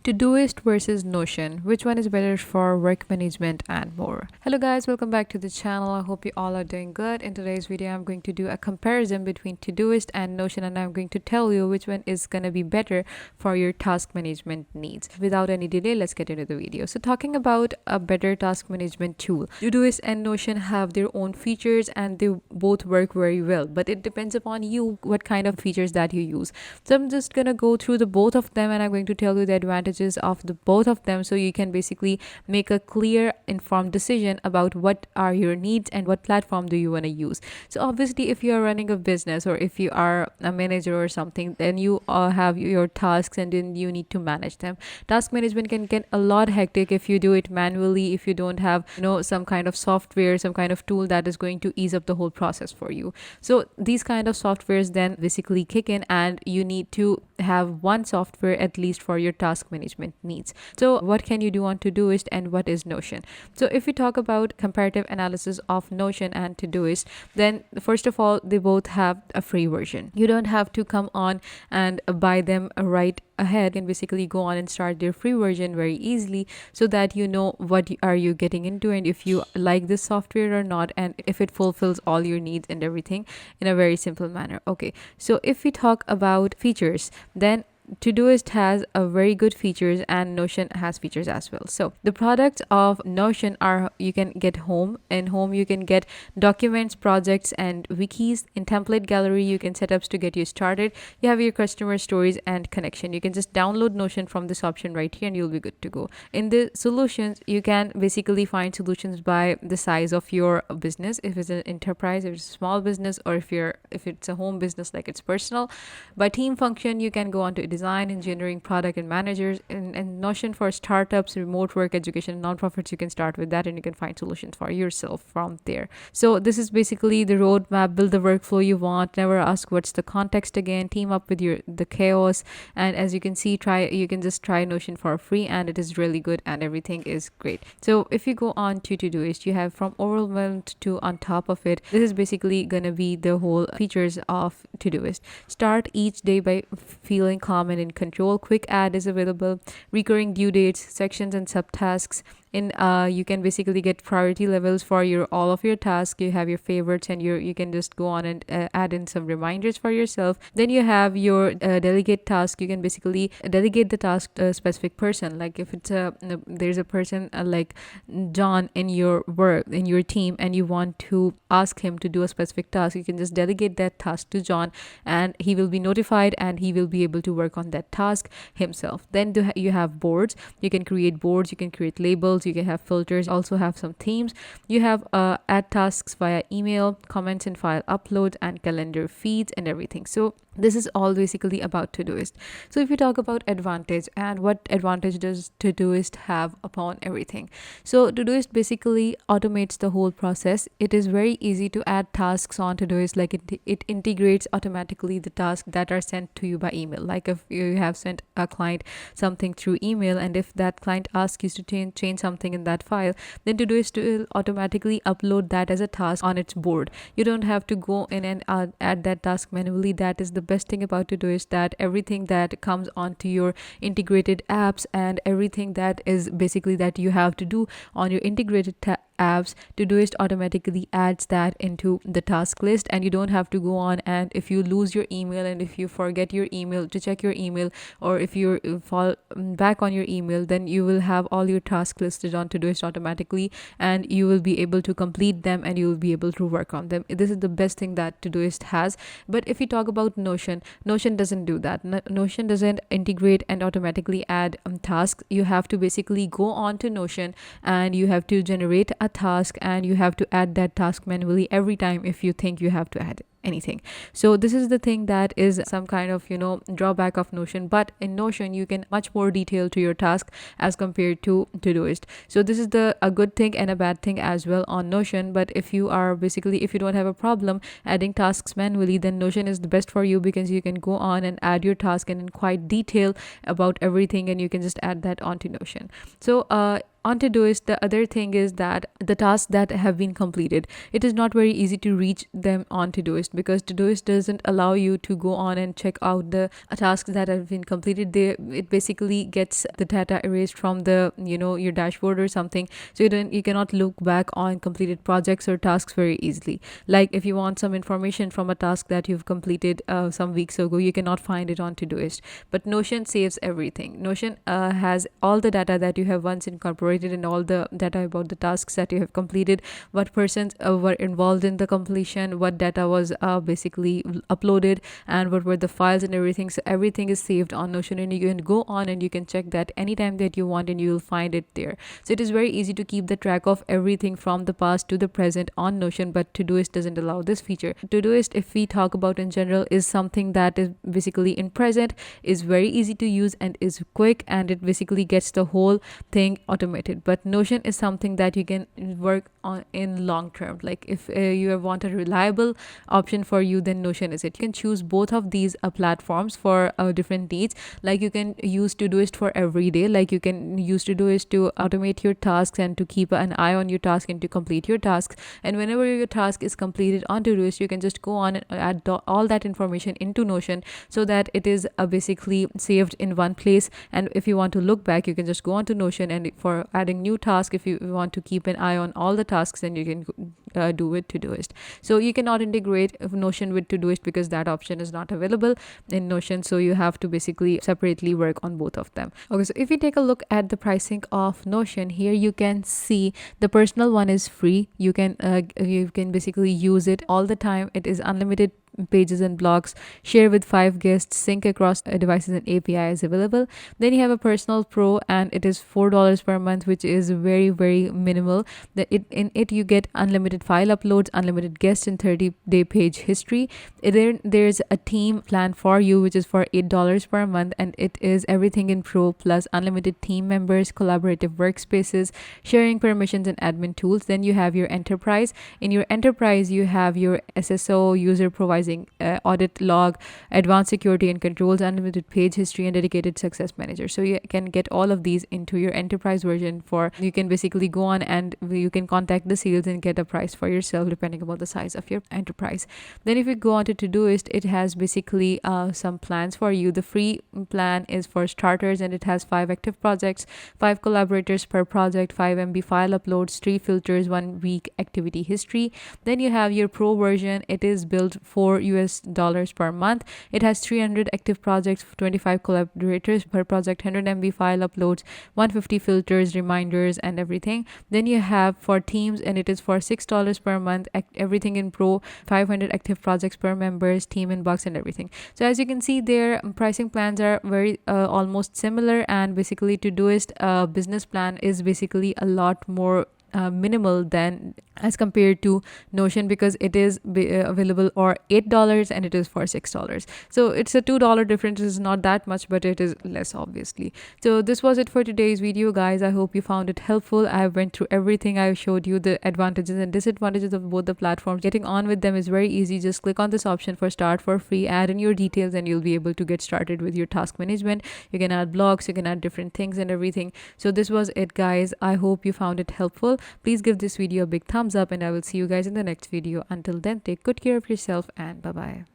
Todoist versus Notion. Which one is better for work management and more? Hello guys, welcome back to the channel. I hope you all are doing good. In today's video, I'm going to do a comparison between Todoist and Notion, and I'm going to tell you which one is going to be better for your task management needs. Without any delay, let's get into the video. So talking about a better task management tool, Todoist and Notion have their own features and they both work very well, but it depends upon you what kind of features that you use. So I'm just going to go through the both of them and I'm going to tell you the advantages of the both of them, so you can basically make a clear informed decision about what are your needs and what platform do you want to use. So obviously if you are running a business or if you are a manager or something, then you have your tasks and then you need to manage them. Task management can get a lot hectic if you do it manually, if you don't have some kind of software, some kind of tool that is going to ease up the whole process for you. So these kind of softwares then basically kick in and you need to have one software at least for your task management needs. So what can you do on Todoist and what is Notion? So if we talk about comparative analysis of Notion and Todoist, then first of all, they both have a free version. You don't have to come on and buy them right ahead, and basically go on and start their free version very easily, so that you know what are you getting into and if you like this software or not, and if it fulfills all your needs and everything in a very simple manner. Okay, so if we talk about features, then Todoist has a very good features and Notion has features as well. So the products of Notion are, you can get home. In home you can get documents, projects and wikis. In template gallery you can setups to get you started. You have your customer stories and connection. You can just download Notion from this option right here and you'll be good to go. In the solutions, you can basically find solutions by the size of your business, if it's an enterprise, if it's a small business, or if it's a home business like it's personal. By team function, you can go on to design, engineering, product and managers. And Notion for startups, remote work, education and nonprofits, you can start with that and you can find solutions for yourself from there. So this is basically the roadmap. Build the workflow you want, never ask what's the context again, team up with the chaos. And as you can see, you can just try Notion for free and it is really good and everything is great. So if you go on to Todoist, you have from overwhelmed to on top of it. This is basically gonna be the whole features of Todoist. Start each day by feeling calm and in control. Quick add is available. Recurring due dates, sections and subtasks. You can basically get priority levels for all of your tasks. You have your favorites and you can just go on and add in some reminders for yourself. Then you have your delegate task. You can basically delegate the task to a specific person. Like if it's there's a person like John in your team and you want to ask him to do a specific task, you can just delegate that task to John and he will be notified and he will be able to work on that task himself. Then you have boards. You can create boards, you can create labels, you can have filters, also have some themes. You have add tasks via email, comments and file uploads and calendar feeds and everything. So this is all basically about Todoist. So if you talk about advantage and what advantage does Todoist have upon everything. So Todoist basically automates the whole process. It is very easy to add tasks on Todoist. Like it integrates automatically the tasks that are sent to you by email. Like if you have sent a client something through email and if that client asks you to change something in that file, then Todoist will automatically upload that as a task on its board. You don't have to go in and add that task manually. That is the best thing about Todoist, that everything that comes onto your integrated apps and everything that is basically that you have to do on your integrated apps, Todoist automatically adds that into the task list and you don't have to go on, and if you lose your email and if you forget your email to check your email, or if you fall back on your email, then you will have all your tasks listed on Todoist automatically and you will be able to complete them and you will be able to work on them. This is the best thing that Todoist has. But if you talk about Notion doesn't do that. Notion doesn't integrate and automatically add tasks. You have to basically go on to Notion and you have to generate a task and you have to add that task manually every time if you think you have to add anything. So this is the thing that is some kind of drawback of Notion. But in Notion you can much more detail to your task as compared to Todoist. So this is a good thing and a bad thing as well on Notion. But if you don't have a problem adding tasks manually, then Notion is the best for you, because you can go on and add your task and in quite detail about everything and you can just add that onto Notion. So on Todoist, the other thing is that the tasks that have been completed, it is not very easy to reach them on Todoist, because Todoist doesn't allow you to go on and check out the tasks that have been completed. It basically gets the data erased from the, your dashboard or something. So you cannot look back on completed projects or tasks very easily. Like if you want some information from a task that you've completed some weeks ago, you cannot find it on Todoist. But Notion saves everything. Notion has all the data that you have once incorporated, and all the data about the tasks that you have completed, what persons were involved in the completion, what data was basically uploaded, and what were the files and everything. So everything is saved on Notion, and you can go on and you can check that anytime that you want, and you will find it there. So it is very easy to keep the track of everything from the past to the present on Notion, but Todoist doesn't allow this feature. Todoist, if we talk about in general, is something that is basically in present, is very easy to use, and is quick, and it basically gets the whole thing automated. But Notion is something that you can work on in long term. Like if you want a reliable option for you, then Notion is it. You can choose both of these platforms for different needs. Like you can use Todoist for every day. Like you can use Todoist to automate your tasks and to keep an eye on your task and to complete your tasks. And whenever your task is completed on Todoist, you can just go on and add all that information into Notion, so that it is basically saved in one place. And if you want to look back, you can just go on to Notion, and for adding new task, if you want to keep an eye on all the tasks, then you can do it Todoist. So you cannot integrate Notion with Todoist because that option is not available in Notion. So you have to basically separately work on both of them. Okay, so if you take a look at the pricing of Notion, here you can see the personal one is free. You can basically use it all the time. It is unlimited pages and blogs, share with 5 guests, sync across devices, and API is available. Then you have a personal pro, and it is $4 per month, which is very, very minimal. In it you get unlimited file uploads, unlimited guests, and 30-day page history. There's a team plan for you, which is for $8 per month, and it is everything in pro, plus unlimited team members, collaborative workspaces, sharing permissions, and admin tools. Then you have your enterprise. In your enterprise, you have your SSO, user provides audit log, advanced security and controls, unlimited page history, and dedicated success manager. So you can get all of these into your enterprise version. For you can basically go on and you can contact the sales and get a price for yourself depending upon the size of your enterprise. Then if you go on to Todoist, it has basically some plans for you. The free plan is for starters, and it has 5 active projects, 5 collaborators per project, 5 MB file uploads, 3 filters, 1 week activity history. Then you have your pro version. It is built for $US per month. It has 300 active projects, 25 collaborators per project, 100 MB file uploads, 150 filters, reminders, and everything. Then you have for teams, and it is for $6 per month, everything in pro, 500 active projects per members, team inbox, and everything. So as you can see, their pricing plans are very almost similar, and basically Todoist business plan is basically a lot more minimal than as compared to Notion, because it is available for $8 and it is for $6. So it's a $2 difference. It's not that much, but it is less, obviously. So this was it for today's video, guys. I hope you found it helpful. I went through everything. I showed you the advantages and disadvantages of both the platforms. Getting on with them is very easy. Just click on this option for start for free, add in your details, and you'll be able to get started with your task management. You can add blogs, you can add different things and everything. So this was it, guys. I hope you found it helpful. Please give this video a big thumbs up, and I will see you guys in the next video. Until then, take good care of yourself, and bye bye.